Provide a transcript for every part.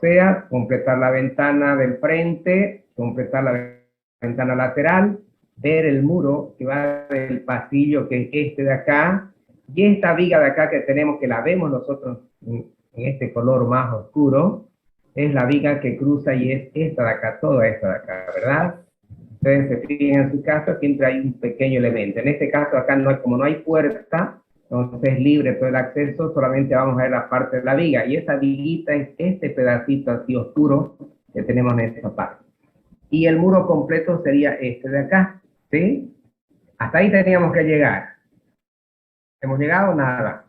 sea, completar la ventana del frente, completar la ventana lateral, ver el muro que va del pasillo, que es este de acá, y esta viga de acá que tenemos, que la vemos nosotros en este color más oscuro, es la viga que cruza y es esta de acá, toda esta de acá, ¿verdad? Ustedes se fijan en su casa, siempre hay un pequeño elemento. En este caso acá, no hay, como no hay puerta, entonces es libre todo el acceso, solamente vamos a ver la parte de la viga. Y esa viguita es este pedacito así oscuro que tenemos en esta parte. Y el muro completo sería este de acá, ¿sí? Hasta ahí teníamos que llegar. ¿Hemos llegado? Nada.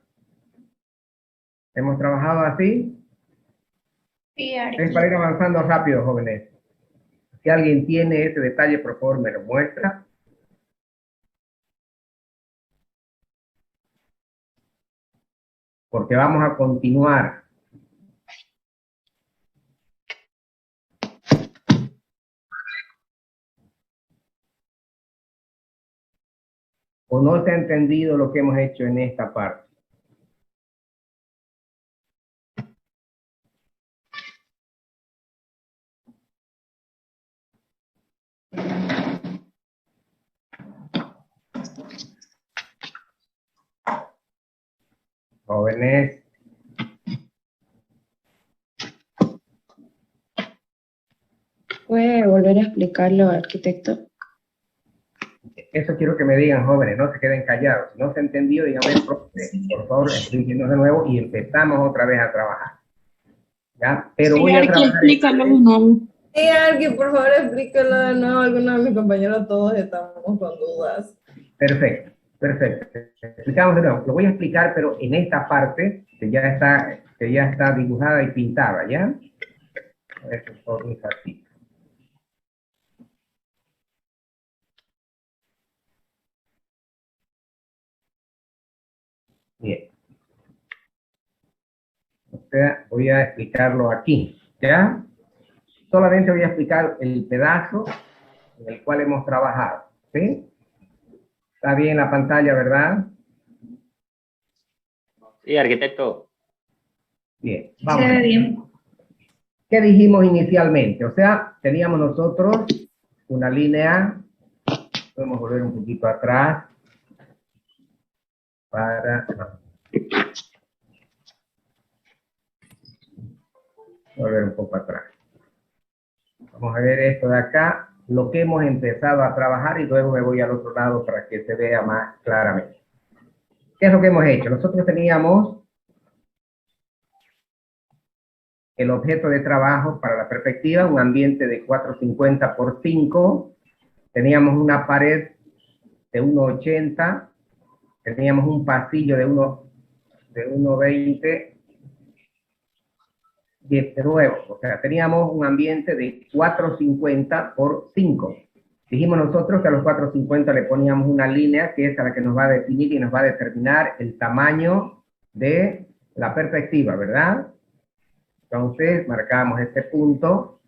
¿Hemos trabajado así? Sí, Es para ir avanzando rápido, jóvenes. Si alguien tiene ese detalle, por favor, me lo muestra. Porque vamos a continuar. ¿O no se ha entendido lo que hemos hecho en esta parte? Jóvenes. ¿Puede volver a explicarlo, arquitecto? Eso quiero que me digan, jóvenes, no se queden callados. Si no se ha entendido, díganme, profe, por favor, explíquenos de nuevo y empezamos otra vez a trabajar. ¿Ya? Pero sí, voy a Arqui, trabajar. explícalo de nuevo. Sí, alguien, por favor, explíquelo de nuevo. Algunos de mis compañeros todos estamos con dudas. Perfecto, perfecto. Explicamos de nuevo. Lo voy a explicar, pero en esta parte que ya está dibujada y pintada, ¿ya? A ver, por favor, un ratito. Bien. O sea, voy a explicarlo aquí, ¿ya? Solamente voy a explicar el pedazo en el cual hemos trabajado, ¿sí? Está bien la pantalla, ¿verdad? Sí, arquitecto. Bien, Se vamos. ve bien. ¿Qué dijimos inicialmente? O sea, teníamos nosotros una línea, podemos volver un poquito atrás, para volver un poco atrás. Vamos a ver esto de acá, lo que hemos empezado a trabajar y luego me voy al otro lado para que se vea más claramente. ¿Qué es lo que hemos hecho? Nosotros teníamos el objeto de trabajo para la perspectiva, un ambiente de 450 por 5, teníamos una pared de 1,80, teníamos un pasillo de 1,20, de nuevo, o sea, teníamos un ambiente de 450 por 5. Dijimos nosotros que a los 450 le poníamos una línea que es la que nos va a definir y nos va a determinar el tamaño de la perspectiva, ¿verdad? Entonces, marcamos este punto.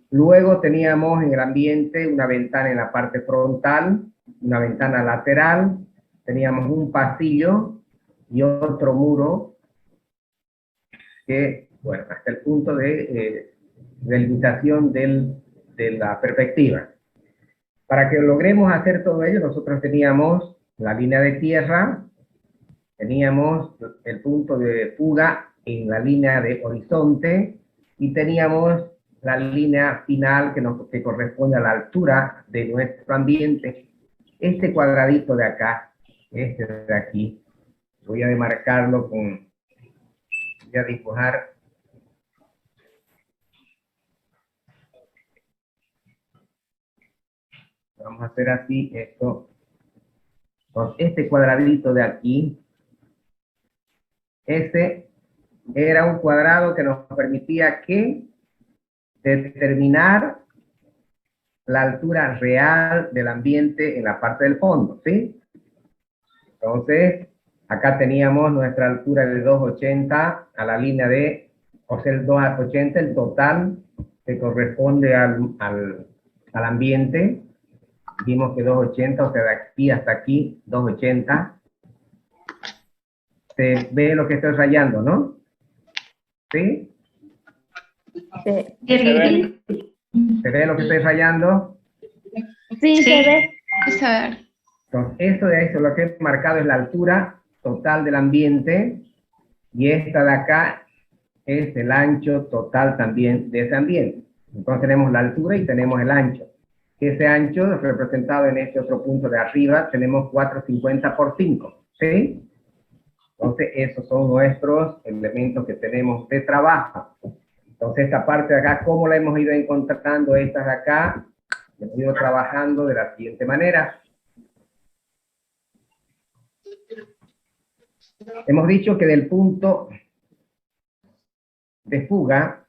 Luego teníamos en el ambiente una ventana en la parte frontal, una ventana lateral, teníamos un pasillo y otro muro que, bueno, hasta el punto de delimitación de la perspectiva. Para que logremos hacer todo ello, nosotros teníamos la línea de tierra, teníamos el punto de fuga en la línea de horizonte y teníamos la línea final que corresponde a la altura de nuestro ambiente. Este cuadradito de acá, este de aquí, voy a demarcarlo con, voy a dibujar. Vamos a hacer así esto. Con este cuadradito de aquí, este era un cuadrado que nos permitía que determinar la altura real del ambiente en la parte del fondo, ¿sí? Entonces, acá teníamos nuestra altura de 2,80 a la línea de, o sea, el 2,80, el total que corresponde al ambiente. Vimos que 2,80, o sea, de aquí hasta aquí, 2,80. Se ve lo que estoy rayando, ¿no? ¿Sí? ¿Se ve lo que estoy fallando? Sí, Sí. se ve. Vamos a ver. Entonces, esto de ahí, lo que he marcado es la altura total del ambiente, y esta de acá es el ancho total también de ese ambiente. Entonces tenemos la altura y tenemos el ancho. Ese ancho representado en este otro punto de arriba, tenemos 450 por 5, ¿sí? Entonces esos son nuestros elementos que tenemos de trabajo. Entonces esta parte de acá, ¿cómo la hemos ido encontrando? Estas de acá, hemos ido trabajando de la siguiente manera. Hemos dicho que del punto de fuga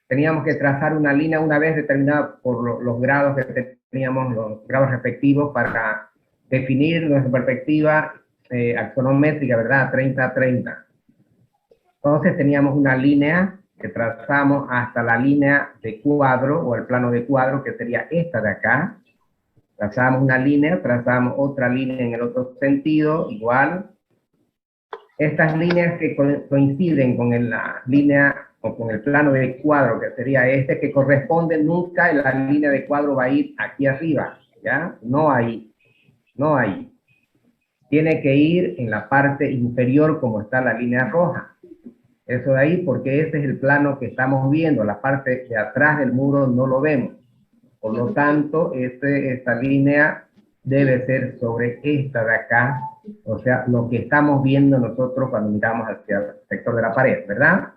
teníamos que trazar una línea una vez determinada por los grados que teníamos, los grados respectivos, para definir nuestra perspectiva axonométrica, ¿verdad? 30 a 30. Entonces teníamos una línea que trazamos hasta la línea de cuadro, o el plano de cuadro, que sería esta de acá. Trazamos una línea, trazamos otra línea en el otro sentido, igual. Estas líneas que coinciden con la línea o con el plano de cuadro, que sería este, que corresponde nunca, la línea de cuadro va a ir aquí arriba, ¿ya? No ahí, no ahí. Tiene que ir en la parte inferior, como está la línea roja. Eso de ahí, porque ese es el plano que estamos viendo, la parte de atrás del muro no lo vemos. Por lo tanto, esta línea debe ser sobre esta de acá, o sea, lo que estamos viendo nosotros cuando miramos hacia el sector de la pared, ¿verdad?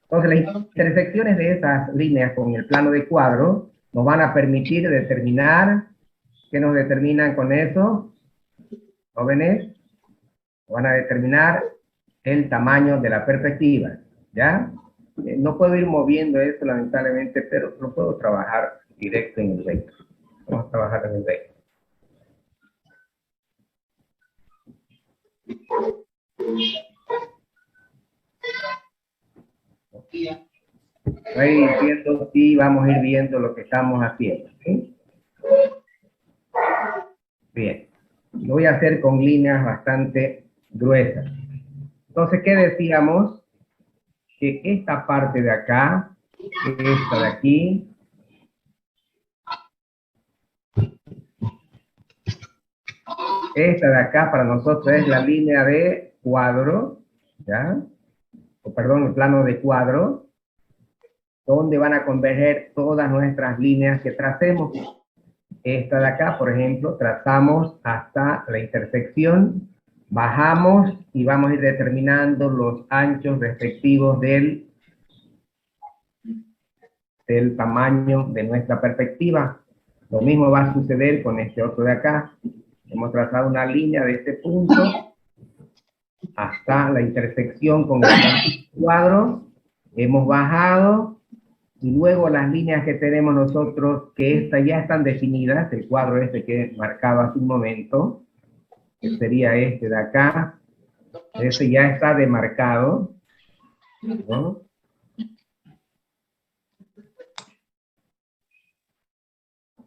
Entonces, las intersecciones de esas líneas con el plano de cuadro nos van a permitir determinar, ¿qué nos determinan con eso, jóvenes? Van a determinar el tamaño de la perspectiva, ¿ya? No puedo ir moviendo esto, lamentablemente, pero lo puedo trabajar directo en el vector. Vamos a trabajar en el vector. Ahí viendo, sí, vamos a ir viendo lo que estamos haciendo, ¿sí? Bien. Lo voy a hacer con líneas bastante gruesas. Entonces, ¿qué decíamos? Que esta parte de acá, esta de aquí, esta de acá para nosotros es la línea de cuadro, ¿ya? O perdón, el plano de cuadro, donde van a converger todas nuestras líneas que tracemos. Esta de acá, por ejemplo, trazamos hasta la intersección, bajamos y vamos a ir determinando los anchos respectivos del tamaño de nuestra perspectiva. Lo mismo va a suceder con este otro de acá. Hemos trazado una línea de este punto hasta la intersección con el cuadro. Hemos bajado y luego las líneas que tenemos nosotros, que estas ya están definidas, el cuadro este que he marcado hace un momento, que sería este de acá, ese ya está demarcado, ¿no?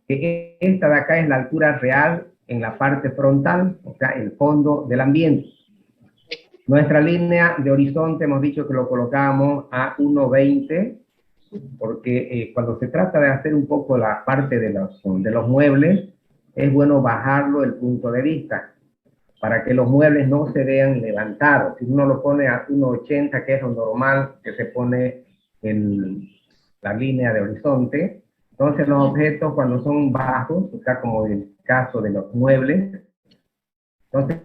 Que esta de acá es la altura real en la parte frontal, o sea, el fondo del ambiente. Nuestra línea de horizonte hemos dicho que lo colocábamos a 1,20, porque cuando se trata de hacer un poco la parte de los muebles, es bueno bajarlo el punto de vista, para que los muebles no se vean levantados. Si uno lo pone a 1,80, que es lo normal que se pone en la línea de horizonte, entonces los objetos cuando son bajos, o sea, como en el caso de los muebles, entonces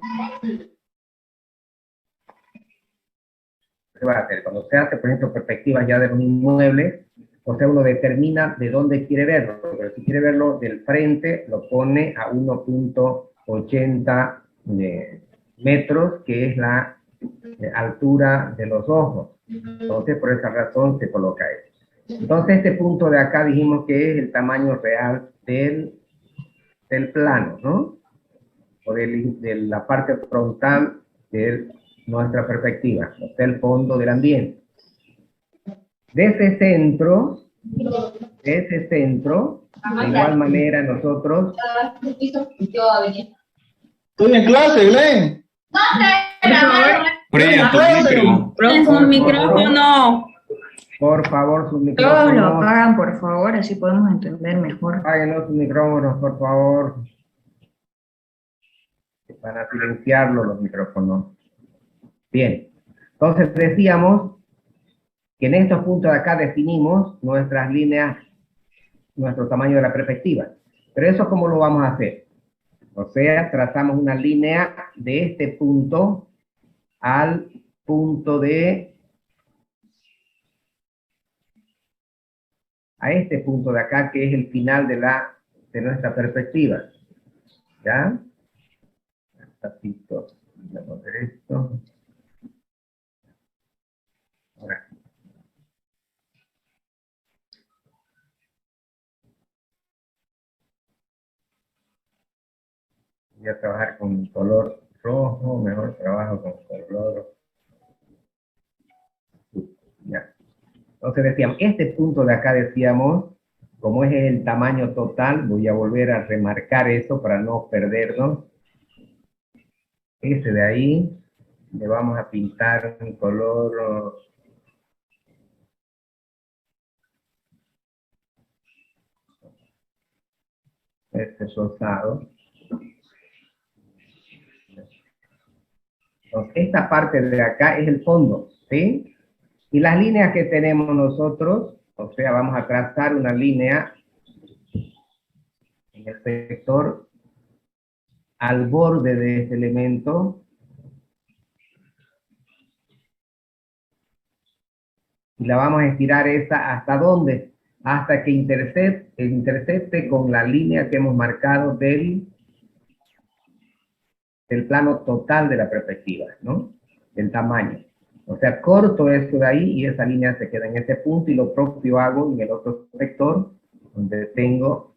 ¿qué va a hacer? Cuando se hace, por ejemplo, perspectivas ya de los inmuebles, o sea, uno determina de dónde quiere verlo, pero si quiere verlo del frente, lo pone a 1,80 metros, que es la altura de los ojos. Entonces, por esa razón se coloca eso. Entonces, este punto de acá dijimos que es el tamaño real del plano, ¿no? O de la parte frontal de nuestra perspectiva, o sea, el fondo del ambiente. De ese centro, de igual manera nosotros... Estoy en clase, Glenn. Prenda tu micro. Prende su micrófono. Por favor, sus Todos lo micrófonos. apagan, por favor, así podemos entender mejor. Apáguenos sus micrófonos, por favor. Para silenciarlo los micrófonos. Bien. Entonces decíamos que en estos puntos de acá definimos nuestras líneas, nuestro tamaño de la perspectiva. Pero eso, ¿cómo lo vamos a hacer? O sea, trazamos una línea de este punto al punto a este punto de acá, que es el final de nuestra perspectiva. ¿Ya? Tapito. Vamos a ver esto. Ahora. Voy a trabajar con color rojo, mejor trabajo con color. Ya. Entonces decíamos, este punto de acá decíamos, como es el tamaño total, voy a volver a remarcar eso para no perdernos. Ese de ahí, le vamos a pintar un color este rosado. Entonces, esta parte de acá es el fondo, ¿sí? Y las líneas que tenemos nosotros, o sea, vamos a trazar una línea en el sector al borde de este elemento. Y la vamos a estirar esa, ¿hasta dónde? Hasta que intercepte con la línea que hemos marcado del plano total de la perspectiva, ¿no? Del tamaño. O sea, corto esto de ahí y esa línea se queda en ese punto, y lo propio hago en el otro sector, donde tengo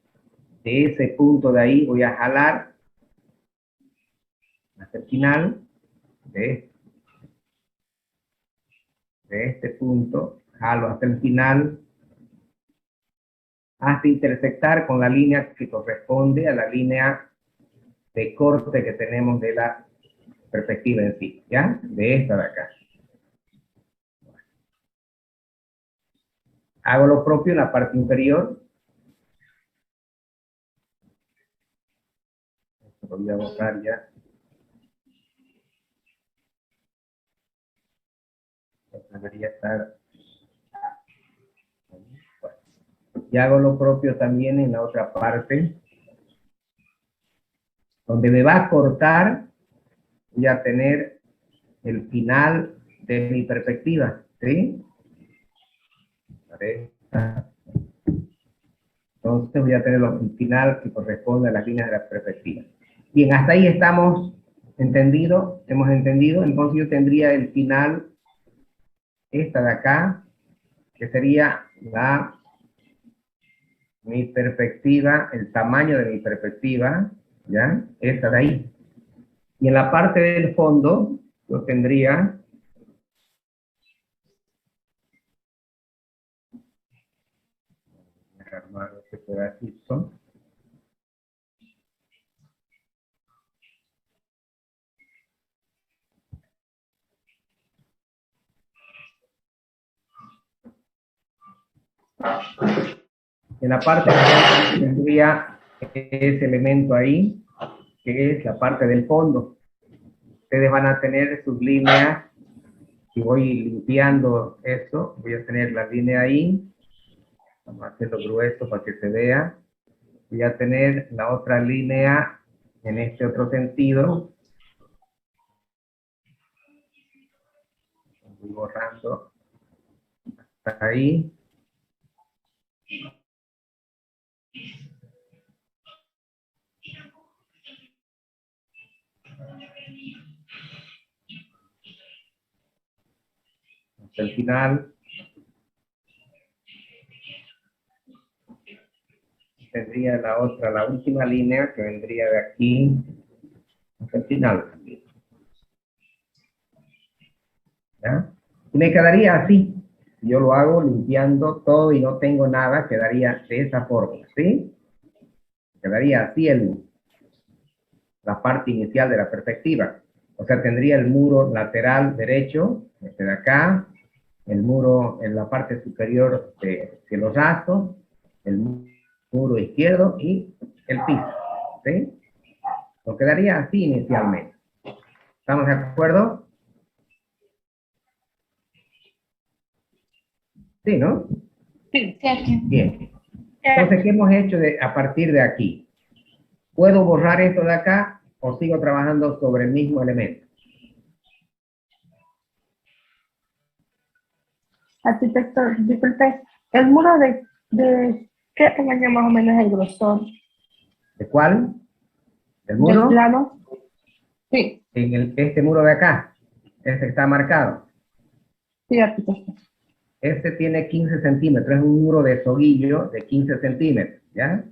de ese punto de ahí, voy a jalar hasta el final de este punto, jalo hasta el final, hasta intersectar con la línea que corresponde a la línea de corte que tenemos de la perspectiva en sí, ¿ya? De esta de acá. Hago lo propio en la parte inferior. Esto lo voy a botar ya. Esto debería estar. Bueno. Y hago lo propio también en la otra parte. Donde me va a cortar, voy a tener el final de mi perspectiva, ¿sí? Entonces voy a tener el final que corresponde a las líneas de la perspectiva. Bien, hasta ahí estamos entendidos, hemos entendido. Entonces yo tendría el final, esta de acá, que sería mi perspectiva, el tamaño de mi perspectiva, ¿ya? Esta de ahí. Y en la parte del fondo, yo tendría armar este pedacito. En la parte tendría ese elemento ahí, que es la parte del fondo. Ustedes van a tener sus líneas, y voy limpiando eso, voy a tener la línea ahí, vamos a hacerlo grueso para que se vea. Voy a tener la otra línea en este otro sentido. Voy borrando hasta ahí. Hasta el final. Tendría la última línea que vendría de aquí hasta el final también. ¿Ya? Y me quedaría así. Si yo lo hago limpiando todo y no tengo nada, quedaría de esa forma, ¿sí? Quedaría así la parte inicial de la perspectiva. O sea, tendría el muro lateral derecho, este de acá, el muro en la parte superior de cielos rasos, el muro izquierdo y el piso, ¿sí? Nos quedaría así inicialmente. ¿Estamos de acuerdo? Sí, ¿no? Sí, aquí. Bien. Entonces, ¿qué hemos hecho a partir de aquí? ¿Puedo borrar esto de acá o sigo trabajando sobre el mismo elemento? Arquitecto, disculpe, el muro de ¿qué tamaño más o menos es el grosor ¿De cuál? ¿Del del muro? plano? Sí, Este muro de acá, este está marcado. sí, arquitecto. Este tiene 15 centímetros, es un muro de soguillo de 15 centímetros, ¿ya?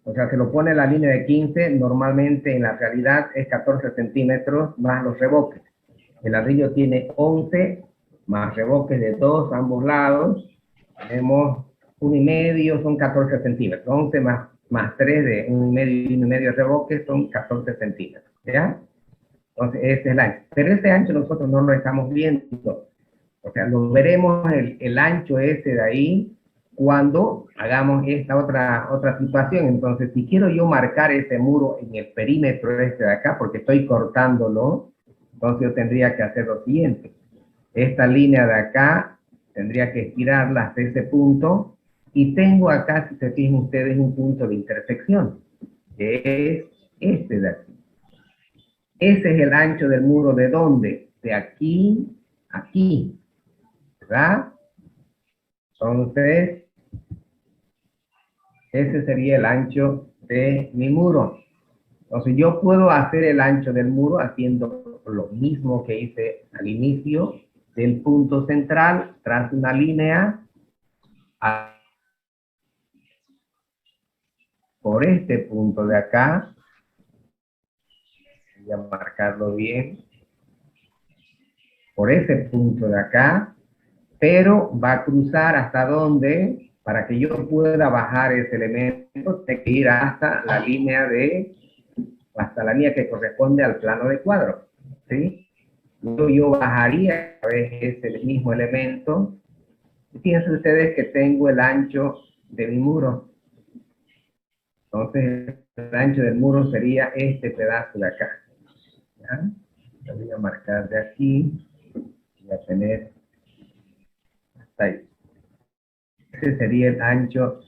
O sea, se lo pone la línea de 15, normalmente en la realidad es 14 centímetros más los revoques. El ladrillo tiene 11 más revoques de 2 a ambos lados. Tenemos 1,5, son 14 centímetros. 11 más 3 de 1,5 y 1,5 revoques son 14 centímetros, ¿ya? Entonces, ese es el ancho. Pero ese ancho nosotros no lo estamos viendo. O sea, lo veremos el ancho ese de ahí cuando hagamos esta otra situación. Entonces, si quiero yo marcar ese muro en el perímetro este de acá, porque estoy cortándolo, entonces yo tendría que hacer lo siguiente. Esta línea de acá tendría que estirarla hasta ese punto, y tengo acá, si se fijan ustedes, un punto de intersección, que es este de aquí. Ese es el ancho del muro. ¿De dónde? De aquí a aquí, ¿verdad? Entonces, ese sería el ancho de mi muro. Entonces, yo puedo hacer el ancho del muro haciendo lo mismo que hice al inicio, del punto central, tras una línea, por este punto de acá. Voy a marcarlo bien. Por ese punto de acá, pero va a cruzar hasta donde, para que yo pueda bajar ese elemento, tengo que ir hasta la línea que corresponde al plano de cuadro, ¿sí? Luego yo bajaría a vez ese mismo elemento, y fíjense ustedes que tengo el ancho de mi muro. Entonces, el ancho del muro sería este pedazo de acá, ¿ya? Lo voy a marcar de aquí, voy a tener hasta ahí. Ese sería el ancho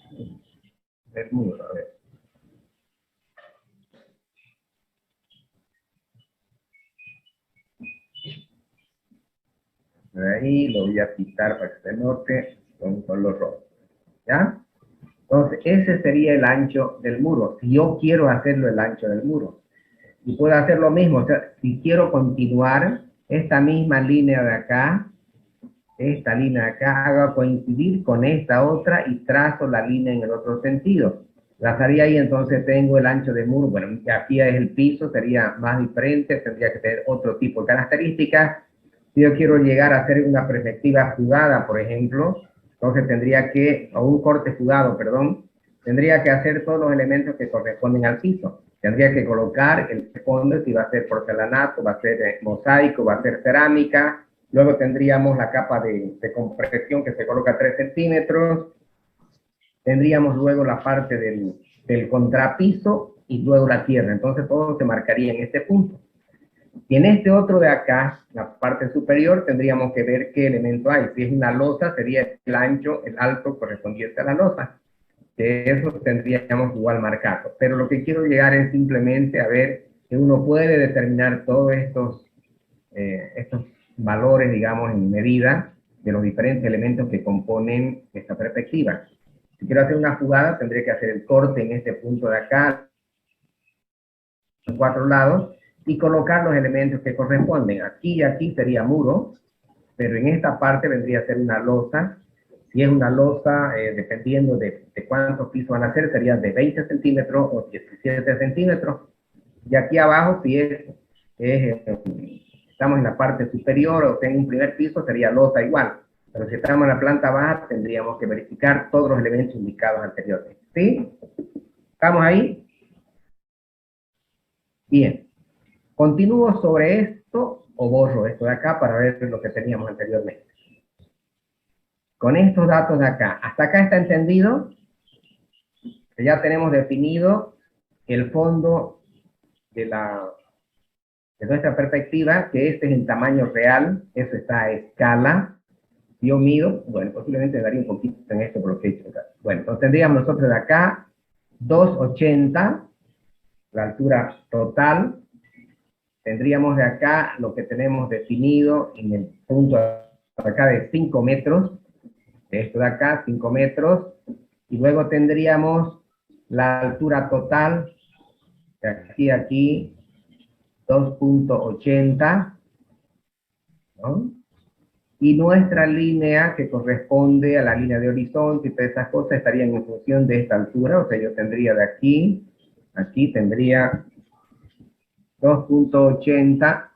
del muro. A ver. De ahí lo voy a pintar para que se note con color rojo. ¿Ya? Entonces, ese sería el ancho del muro. Si yo quiero hacerlo el ancho del muro. Y puedo hacer lo mismo. O sea, si quiero continuar esta misma línea de acá, esta línea de acá, hago coincidir con esta otra y trazo la línea en el otro sentido. Trazaría ahí, entonces tengo el ancho del muro. Bueno, aquí es el piso, sería más diferente, tendría que tener otro tipo de características. Si yo quiero llegar a hacer una perspectiva jugada, por ejemplo, entonces tendría que, o un corte jugado, perdón, tendría que hacer todos los elementos que corresponden al piso. Tendría que colocar el fondo, si va a ser porcelanato, va a ser mosaico, va a ser cerámica. Luego tendríamos la capa de compresión que se coloca a 3 centímetros. Tendríamos luego la parte del contrapiso y luego la tierra. Entonces todo se marcaría en este punto. Y en este otro de acá, la parte superior, tendríamos que ver qué elemento hay. Si es una losa, sería el ancho, el alto correspondiente a la losa. Que eso tendríamos igual marcado. Pero lo que quiero llegar es simplemente a ver que uno puede determinar todos estos valores, digamos, en medida de los diferentes elementos que componen esta perspectiva. Si quiero hacer una jugada, tendré que hacer el corte en este punto de acá, en 4 lados, y colocar los elementos que corresponden. Aquí y aquí sería muro, pero en esta parte vendría a ser una losa. Si es una losa, dependiendo de cuántos pisos van a ser, sería de 20 centímetros o 17 centímetros. Y aquí abajo, si estamos en la parte superior o en un primer piso, sería losa igual. Pero si estamos en la planta baja, tendríamos que verificar todos los elementos indicados anteriormente. ¿Sí? ¿Estamos ahí? Bien. Continúo sobre esto o borro esto de acá para ver lo que teníamos anteriormente. Con estos datos de acá, ¿hasta acá está entendido? Que ya tenemos definido el fondo de nuestra perspectiva, que este es el tamaño real, eso está a escala. Yo mido, bueno, posiblemente daría un poquito en esto por lo que he hecho acá. Bueno, entonces tendríamos nosotros de acá 2,80, la altura total. Tendríamos de acá lo que tenemos definido en el punto de acá de 5 metros, de esto de acá, 5 metros, y luego tendríamos la altura total, de aquí a aquí, 2,80, ¿no? Y nuestra línea, que corresponde a la línea de horizonte y todas esas cosas, estarían en función de esta altura, o sea, yo tendría de aquí, aquí tendría 2,80,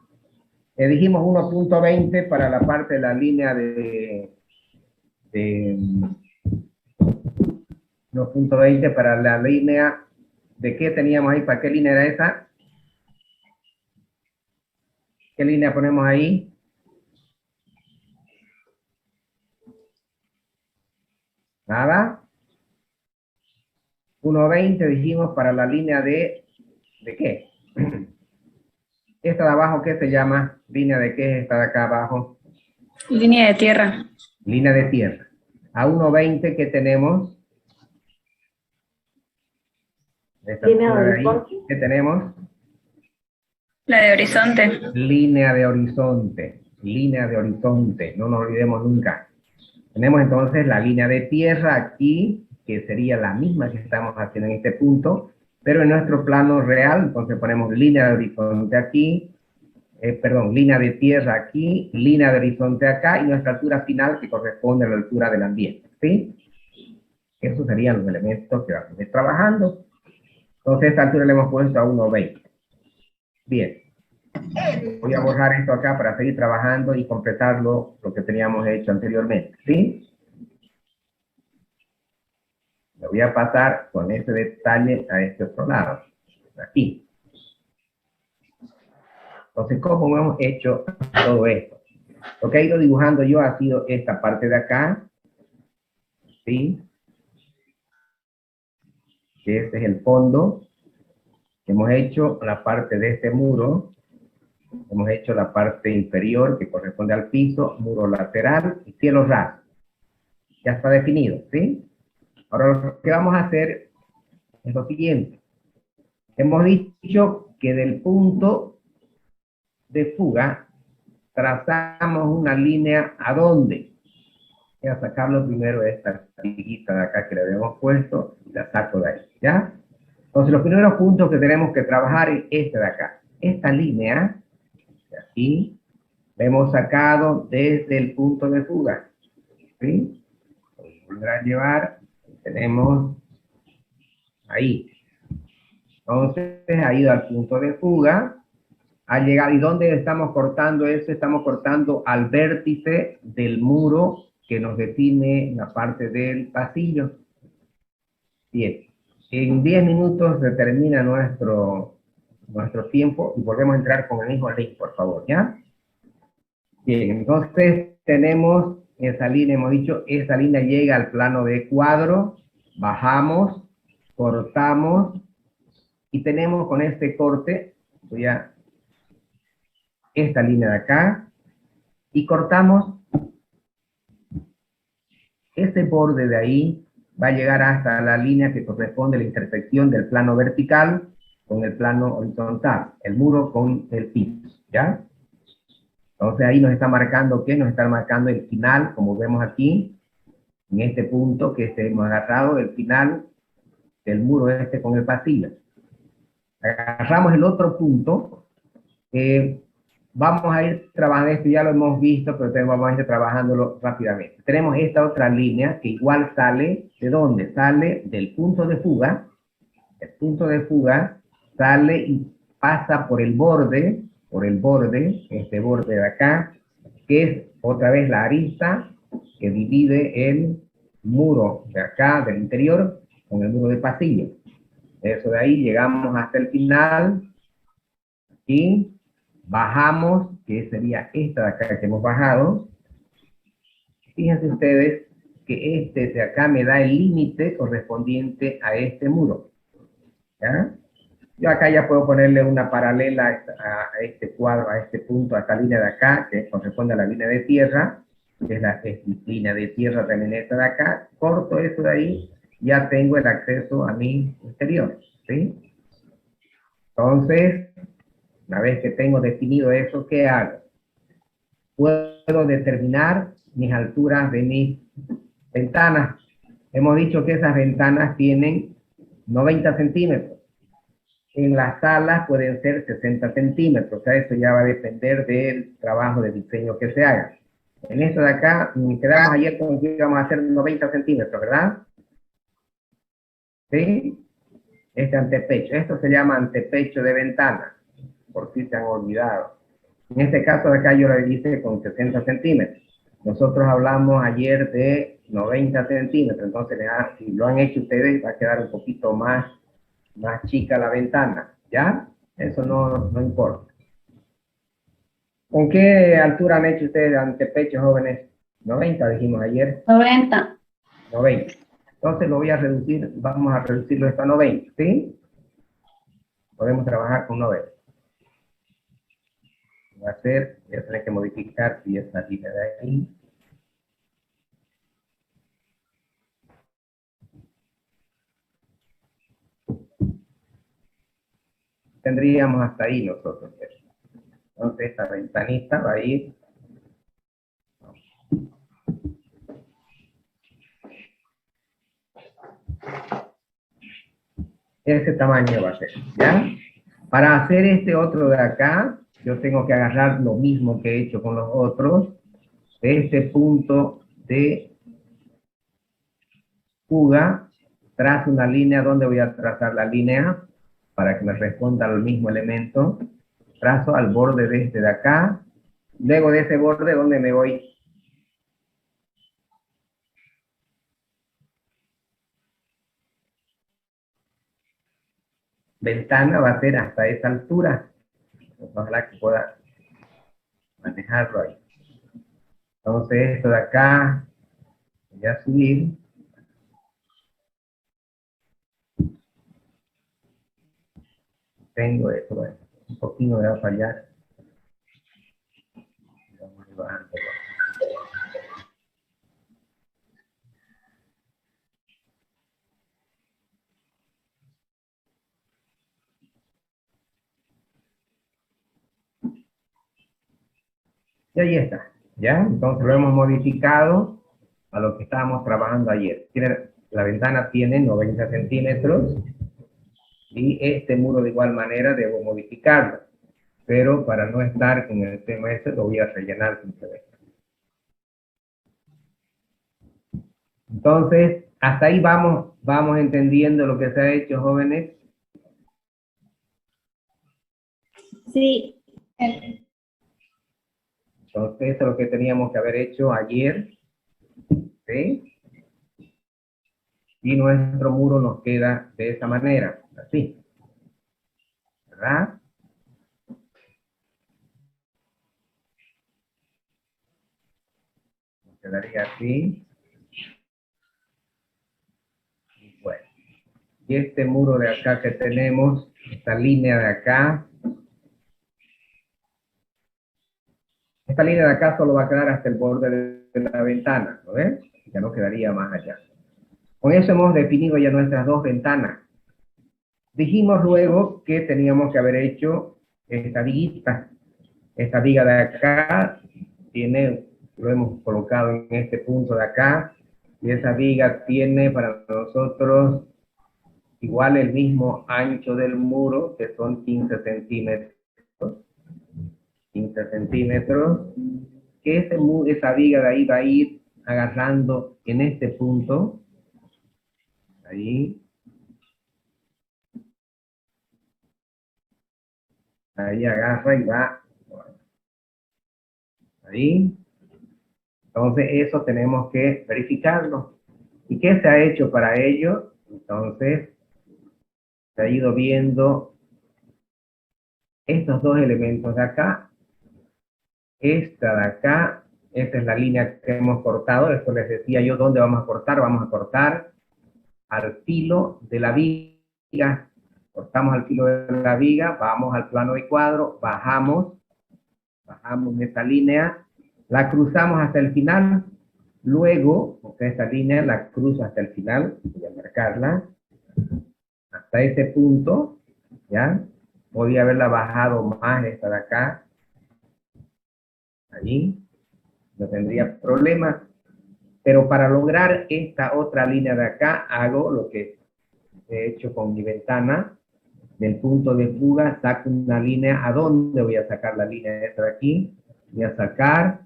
dijimos 1,20 para la parte de la línea de 1,20 para la línea, ¿de qué teníamos ahí? ¿Para qué línea era esa? ¿Qué línea ponemos ahí? Nada. 1,20 dijimos para la línea ¿de qué? Esta de abajo, ¿qué se llama? ¿Línea de qué es esta de acá abajo? Línea de tierra. Línea de tierra. A 1,20, ¿qué tenemos? Esta Línea altura de de ahí, horizonte. ¿qué tenemos? La de horizonte. Línea de horizonte. Línea de horizonte. No nos olvidemos nunca. Tenemos entonces la línea de tierra aquí, que sería la misma que estamos haciendo en este punto, pero en nuestro plano real, entonces ponemos línea de horizonte aquí, línea de tierra aquí, línea de horizonte acá, y nuestra altura final que corresponde a la altura del ambiente, ¿sí? Esos serían los elementos que vamos a ir trabajando. Entonces esta altura le hemos puesto a 1,20. Bien. Voy a borrar esto acá para seguir trabajando y completar lo que teníamos hecho anteriormente, ¿sí? Lo voy a pasar con ese detalle a este otro lado, aquí. Entonces, ¿cómo hemos hecho todo esto? Lo que he ido dibujando yo ha sido esta parte de acá, ¿sí? Este es el fondo. Hemos hecho la parte de este muro. Hemos hecho la parte inferior que corresponde al piso, muro lateral y cielo raso. Ya está definido, ¿sí? Ahora lo que vamos a hacer es lo siguiente. Hemos dicho que del punto de fuga trazamos una línea ¿a dónde? Voy a sacarlo primero de esta liguita de acá que le habíamos puesto y la saco de ahí, ¿ya? Entonces los primeros puntos que tenemos que trabajar es este de acá. Esta línea, de aquí, la hemos sacado desde el punto de fuga, ¿sí? Volverá a llevar, tenemos ahí. Entonces ha ido al punto de fuga, ha llegado, ¿y dónde estamos cortando eso? Estamos cortando al vértice del muro que nos define la parte del pasillo. Bien, en 10 minutos se termina nuestro tiempo y volvemos a entrar con el mismo link, por favor, ¿ya? Bien, entonces tenemos esa línea, hemos dicho, esa línea llega al plano de cuadro, bajamos, cortamos, y tenemos con este corte, voy a esta línea de acá, y cortamos ese borde de ahí, va a llegar hasta la línea que corresponde a la intersección del plano vertical con el plano horizontal, el muro con el piso, ¿ya? Entonces ahí nos está marcando, ¿qué? Nos está marcando el final, como vemos aquí, en este punto que hemos agarrado, el final del muro este con el pasillo. Agarramos el otro punto, vamos a ir trabajando esto, ya lo hemos visto, pero vamos a ir trabajándolo rápidamente. Tenemos esta otra línea que igual sale, ¿de dónde? Sale del punto de fuga, el punto de fuga sale y pasa por el borde, este borde de acá, que es otra vez la arista que divide el muro de acá, del interior, con el muro de pasillo. Eso de ahí llegamos hasta el final, y bajamos, que sería esta de acá que hemos bajado. Fíjense ustedes que este de acá me da el límite correspondiente a este muro. ¿Ya? Yo acá ya puedo ponerle una paralela a este cuadro, a este punto, a esta línea de acá, que corresponde a la línea de tierra, que es la línea de tierra también esta de acá. Corto eso de ahí, ya tengo el acceso a mi interior, ¿sí? Entonces, una vez que tengo definido eso, ¿qué hago? Puedo determinar mis alturas de mis ventanas. Hemos dicho que esas ventanas tienen 90 centímetros. En las salas pueden ser 60 centímetros. O sea, eso ya va a depender del trabajo de diseño que se haga. En esto de acá, quedamos ayer con que íbamos a hacer 90 centímetros, ¿verdad? ¿Sí? Este antepecho. Esto se llama antepecho de ventana, por si se han olvidado. En este caso de acá yo lo hice con 60 centímetros. Nosotros hablamos ayer de 90 centímetros, entonces si lo han hecho ustedes va a quedar un poquito más chica la ventana, ¿ya? Eso no importa. ¿Con qué altura han hecho ustedes antepecho, jóvenes? 90 dijimos ayer. 90. 90. Entonces lo voy a reducir, vamos a reducirlo hasta 90, ¿sí? Podemos trabajar con 90. Va a ser, voy a tener que modificar si esta línea de ahí. Tendríamos hasta ahí nosotros. Entonces esta ventanita va a ir. Ese tamaño va a ser, ¿ya? Para hacer este otro de acá, yo tengo que agarrar lo mismo que he hecho con los otros. Este punto de fuga, trazo una línea. ¿Dónde voy a trazar la línea? Para que me responda al mismo elemento. Trazo al borde de este de acá. Luego de ese borde, ¿dónde me voy? Ventana va a ser hasta esa altura. Ojalá que pueda manejarlo ahí. Entonces, esto de acá, voy a subir. Tengo esto, bueno, un poquito me va a fallar. Vamos bajando. Y ahí está, ¿ya? Entonces lo hemos modificado a lo que estábamos trabajando ayer. La ventana tiene 90 centímetros y este muro de igual manera debo modificarlo. Pero para no estar con el tema ese, lo voy a rellenar simplemente. Entonces, hasta ahí vamos entendiendo lo que se ha hecho, jóvenes. Sí. Entonces, eso es lo que teníamos que haber hecho ayer, ¿sí? Y nuestro muro nos queda de esa manera, así, ¿verdad? Nos quedaría así. Y bueno, y este muro de acá que tenemos, esta línea de acá, esta línea de acá solo va a quedar hasta el borde de la ventana, ¿no ves? Ya no quedaría más allá. Con eso hemos definido ya nuestras dos ventanas. Dijimos luego que teníamos que haber hecho esta viguita. Esta viga de acá lo hemos colocado en este punto de acá, y esa viga tiene para nosotros igual el mismo ancho del muro, que son 15 centímetros. 15 centímetros, que esa viga de ahí va a ir agarrando en este punto, ahí agarra y va, ahí. Entonces eso tenemos que verificarlo. ¿Y qué se ha hecho para ello? Entonces se ha ido viendo estos dos elementos de acá, esta de acá, esta es la línea que hemos cortado. Esto les decía yo, ¿dónde vamos a cortar al filo de la viga. Cortamos al filo de la viga, vamos al plano de cuadro, bajamos esta línea, la cruzamos hasta el final, luego, esta línea la cruzo hasta el final, voy a marcarla, hasta ese punto, ¿ya? Podía haberla bajado más esta de acá, ahí, no tendría problema, pero para lograr esta otra línea de acá, hago lo que he hecho con mi ventana, del punto de fuga, saco una línea. ¿A dónde voy a sacar la línea esta de aquí? Voy a sacar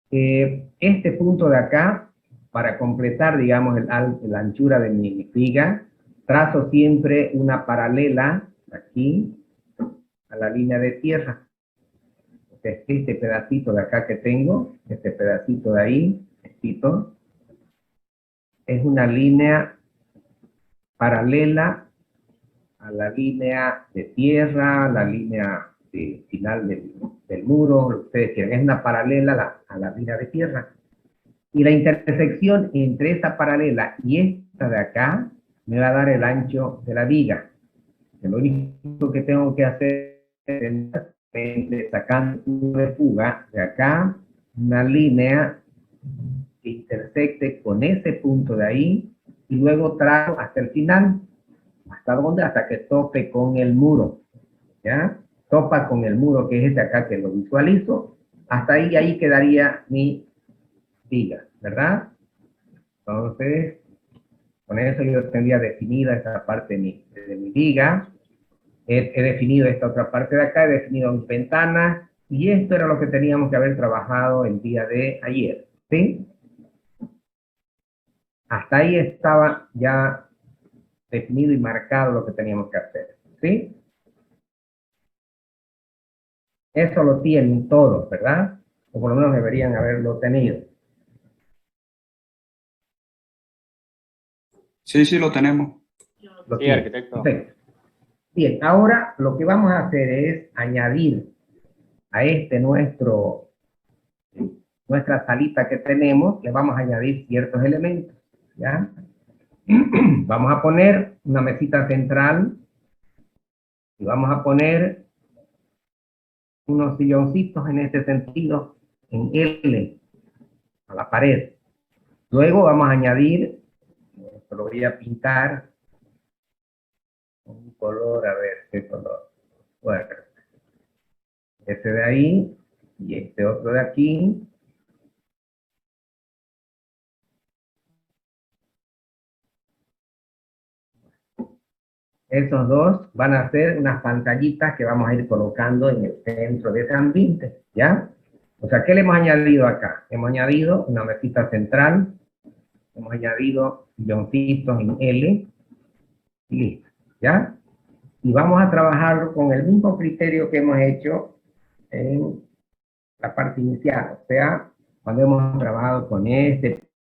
este punto de acá, para completar, digamos, la anchura de mi viga, trazo siempre una paralela, aquí, a la línea de tierra. Este pedacito de acá que tengo, este pedacito de ahí, es una línea paralela a la línea de tierra, a la línea final del muro, lo que ustedes quieran. Es una paralela a la línea de tierra. Y la intersección entre esta paralela y esta de acá me va a dar el ancho de la viga. Lo único que tengo que hacer es sacar de fuga de acá una línea que intersecte con ese punto de ahí y luego trazo hasta el final. ¿Hasta dónde? Hasta que tope con el muro, ¿ya? Topa con el muro, que es este acá, que lo visualizo. Hasta ahí quedaría mi viga, ¿verdad? Entonces, con eso yo tendría definida esta parte de mi viga. He definido esta otra parte de acá, he definido mis ventanas, y esto era lo que teníamos que haber trabajado el día de ayer, ¿sí? Hasta ahí estaba ya definido y marcado lo que teníamos que hacer, ¿sí? Eso lo tienen todos, ¿verdad? O por lo menos deberían haberlo tenido. Sí, sí, lo tenemos. Lo Sí, tienen. arquitecto. Perfecto. Bien, ahora lo que vamos a hacer es añadir a nuestra salita que tenemos, le vamos a añadir ciertos elementos, ¿ya? Vamos a poner una mesita central y vamos a poner unos silloncitos en este sentido, en L, a la pared. Luego vamos a añadir, esto lo voy a pintar, un color, a ver qué color. Bueno, este de ahí y este otro de aquí. Esos dos van a ser unas pantallitas que vamos a ir colocando en el centro de ese ambiente, ¿ya? O sea, ¿qué le hemos añadido acá? Hemos añadido una mesita central, hemos añadido silloncitos en L, y listo, ¿ya? Y vamos a trabajar con el mismo criterio que hemos hecho en la parte inicial, o sea, cuando hemos trabajado con este